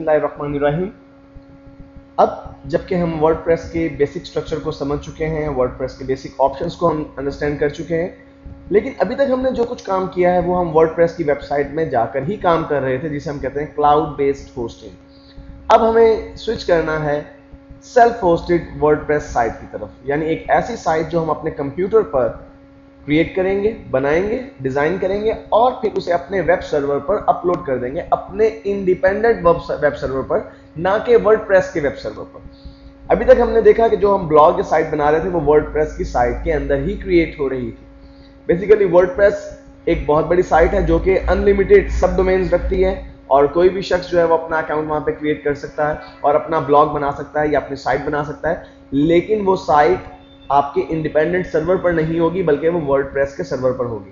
बिस्मिल्लाहिर्रहमानिर्रहीम। अब जबकि हम वर्डप्रेस के बेसिक स्ट्रक्चर को समझ चुके हैं, वर्डप्रेस के बेसिक ऑप्शंस को हम अंडरस्टैंड कर चुके हैं, लेकिन अभी तक हमने जो कुछ काम किया है वो हम वर्डप्रेस की वेबसाइट में जाकर ही काम कर रहे थे, जिसे हम कहते हैं क्लाउड बेस्ड होस्टिंग। अब हमें स्विच करना है सेल्फ होस्टेड वर्डप्रेस साइट की तरफ, यानी एक ऐसी साइट जो हम अपने कंप्यूटर पर क्रिएट करेंगे, बनाएंगे, डिजाइन करेंगे और फिर उसे अपने वेब सर्वर पर अपलोड कर देंगे, अपने इंडिपेंडेंट वेब सर्वर पर, ना कि वर्डप्रेस के वेब सर्वर पर। अभी तक हमने देखा कि जो हम ब्लॉग या साइट बना रहे थे वो वर्डप्रेस की साइट के अंदर ही क्रिएट हो रही थी। बेसिकली वर्डप्रेस एक बहुत बड़ी साइट है जो कि अनलिमिटेड सब डोमेन्स रखती है और कोई भी शख्स जो है वो अपना अकाउंट वहां पे क्रिएट कर सकता है और अपना ब्लॉग बना सकता है या अपनी साइट बना सकता है, लेकिन वो साइट आपके इंडिपेंडेंट सर्वर पर नहीं होगी बल्कि वो वर्डप्रेस के सर्वर पर होगी।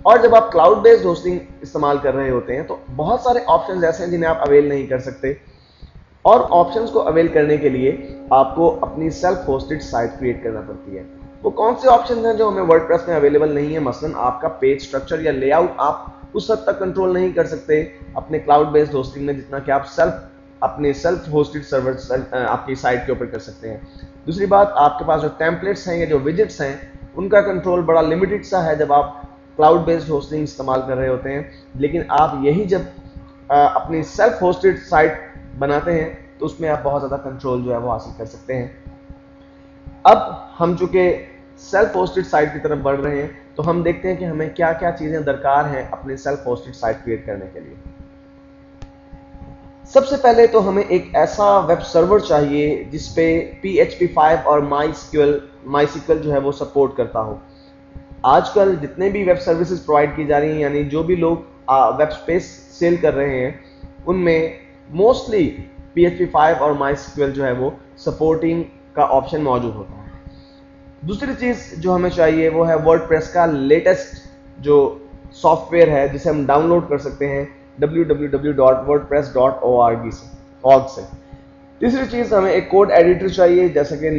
और जब आप क्लाउड बेस्ड होस्टिंग इस्तेमाल कर रहे होते हैं तो बहुत सारे ऑप्शंस ऐसे हैं जिन्हें आप अवेल नहीं कर सकते, और ऑप्शंस को अवेल करने के लिए आपको अपनी सेल्फ होस्टेड साइट क्रिएट करना पड़ती है। वो कौन से ऑप्शंस हैं जो हमें वर्डप्रेस में अवेलेबल नहीं है? मसलन आपका पेज स्ट्रक्चर या लेआउट आप उस हद तक कंट्रोल नहीं कर सकते अपने क्लाउड बेस्ड होस्टिंग में जितना कि आप अपने सेल्फ होस्टेड सर्वर आपकी साइट के ऊपर कर सकते हैं। दूसरी बात, आपके पास जो टेम्पलेट्स हैं या जो विजेट्स हैं उनका कंट्रोल बड़ा लिमिटेड सा है जब आप क्लाउड बेस्ड होस्टिंग इस्तेमाल कर रहे होते हैं, लेकिन आप यही जब अपनी सेल्फ होस्टेड साइट बनाते हैं तो उसमें आप बहुत ज़्यादा कंट्रोल जो है वो हासिल कर सकते हैं। अब हम चूंकि सेल्फ होस्टेड साइट की तरफ बढ़ रहे हैं तो हम देखते हैं कि हमें क्या क्या चीज़ें दरकार हैं अपनी सेल्फ होस्टेड साइट क्रिएट करने के लिए। सबसे पहले तो हमें एक ऐसा वेब सर्वर चाहिए जिसपे PHP 5 और MySQL जो है वो सपोर्ट करता हो। आजकल जितने भी वेब सर्विसेज प्रोवाइड की जा रही हैं, यानी जो भी लोग वेब स्पेस सेल कर रहे हैं, उनमें मोस्टली PHP 5 और MySQL जो है वो सपोर्टिंग का ऑप्शन मौजूद होता है। दूसरी चीज़ जो हमें चाहिए वो है वर्डप्रेस का लेटेस्ट जो सॉफ्टवेयर है जिसे हम डाउनलोड कर सकते हैं www.wordpress.org से। तीसरी चीज़, हमें एक कोड एडिटर चाहिए जैसे कि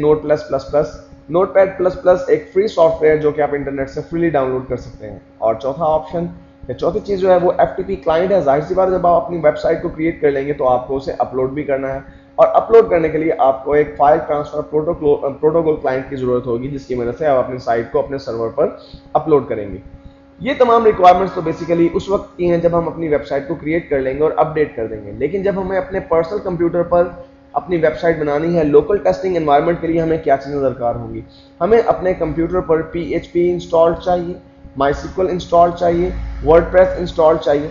नोटपैड++। एक फ्री सॉफ्टवेयर जो कि आप इंटरनेट से फ्रीली डाउनलोड कर सकते हैं। और चौथी चीज़ जो है वो FTP क्लाइंट है। जाहिर सी बात, जब आप अपनी वेबसाइट को क्रिएट कर लेंगे तो आपको उसे अपलोड भी करना है, और अपलोड करने के लिए आपको एक फाइल ट्रांसफर प्रोटोकॉल क्लाइंट की ज़रूरत होगी जिसकी मदद से आप अपनी साइट को अपने सर्वर पर अपलोड करेंगे। ये तमाम रिक्वायरमेंट्स तो बेसिकली उस वक्त की हैं जब हम अपनी वेबसाइट को क्रिएट कर लेंगे और अपडेट कर देंगे, लेकिन जब हमें अपने पर्सनल कंप्यूटर पर अपनी वेबसाइट बनानी है लोकल टेस्टिंग एनवायरनमेंट के लिए, हमें क्या चीज़ें दरकार होंगी? हमें अपने कंप्यूटर पर PHP इंस्टॉल चाहिए, MySQL इंस्टॉल चाहिए, वर्डप्रेस इंस्टॉल चाहिए।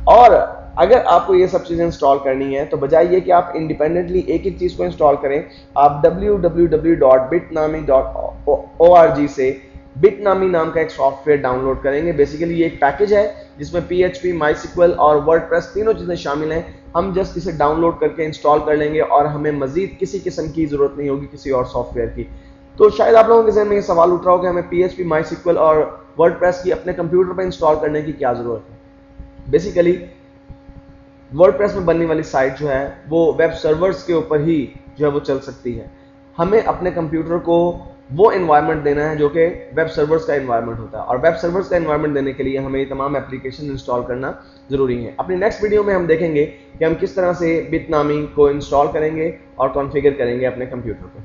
और अगर आपको ये सब चीज़ें इंस्टॉल करनी है तो बजाय ये कि आप इंडिपेंडेंटली एक एक चीज़ को इंस्टॉल करें, आप www.bitnami.org से बिटनामी नाम का एक सॉफ्टवेयर डाउनलोड करेंगे। बेसिकली ये एक पैकेज है जिसमें PHP, MySQL और वर्डप्रेस तीनों चीज़ें शामिल हैं। हम जस्ट इसे डाउनलोड करके इंस्टॉल कर लेंगे और हमें मजीद किसी किस्म की ज़रूरत नहीं होगी किसी और सॉफ्टवेयर की। तो शायद आप लोगों के ज़हन में ये सवाल उठ रहा हो कि हमें PHP, MySQL और वर्डप्रेस की अपने कंप्यूटर पर इंस्टॉल करने की क्या ज़रूरत है? बेसिकली वर्डप्रेस में बनने वाली साइट जो है वो वेब सर्वर्स के ऊपर ही जो है वो चल सकती है। हमें अपने कंप्यूटर को वो एनवायरनमेंट देना है जो कि वेब सर्वर्स का एनवायरनमेंट होता है, और वेब सर्वर्स का एनवायरनमेंट देने के लिए हमें ये तमाम एप्लीकेशन इंस्टॉल करना ज़रूरी है। अपनी नेक्स्ट वीडियो में हम देखेंगे कि हम किस तरह से बिटनामी को इंस्टॉल करेंगे और कॉन्फ़िगर करेंगे अपने कंप्यूटर पर।